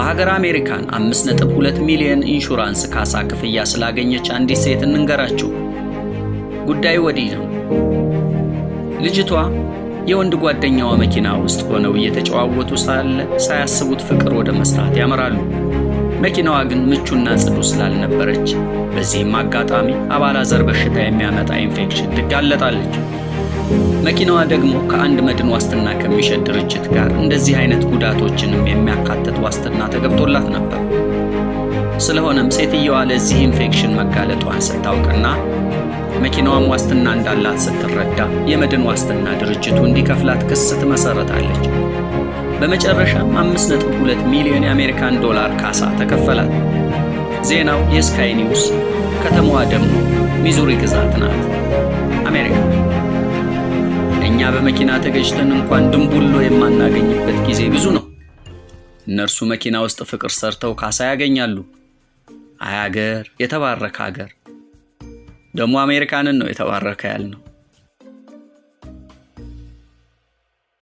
በሀገር አሜሪካን 5.2 ሚሊዮን ኢንሹራንስ ካሳ ክፍያ ስላገኘች አንዲት ሴት እንንገራችሁ። ጉዳዩ ወዲህ ነው። ልጅቷ የወንድ ጓደኛዋ መኪና ውስጥ ሆነው እየተጨዋወቱ ሳለ ሳያስቡት ፍቅር ወደ መስራት ያመራሉ። መኪናዋ ግን ምቹና ጽዱ ስላልነበረች በዚህም አጋጣሚ አባላዘር በሽታ የሚያመጣ ኢንፌክሽን ትጋለጣለች። መኪናዋ ደግሞ ከአንድ መድን ዋስትና ከሚሸጥ ድርጅት ጋር እንደዚህ አይነት ጉዳቶችንም የሚያካትት ዋስትና ተገብቶላት ነበር። ስለሆነም ሴትየዋ ለዚህ ኢንፌክሽን መጋለጧን ስታውቅና መኪናዋም ዋስትና እንዳላት ስትረዳ የመድን ዋስትና ድርጅቱ እንዲከፍላት ክስ ትመሰረታለች። በመጨረሻም 5.2 ሚሊዮን የአሜሪካን ዶላር ካሳ ተከፈላት። ዜናው የስካይ ኒውስ፣ ከተማዋ ደግሞ ሚዙሪ ግዛት ናት፣ አሜሪካ። እኛ በመኪና ተገጭተን እንኳን ድንቡሎ የማናገኝበት ጊዜ ብዙ ነው። እነርሱ መኪና ውስጥ ፍቅር ሰርተው ካሳ ያገኛሉ። አይ ሀገር፣ የተባረከ ሀገር። ደግሞ አሜሪካንን ነው የተባረከ ያልነው።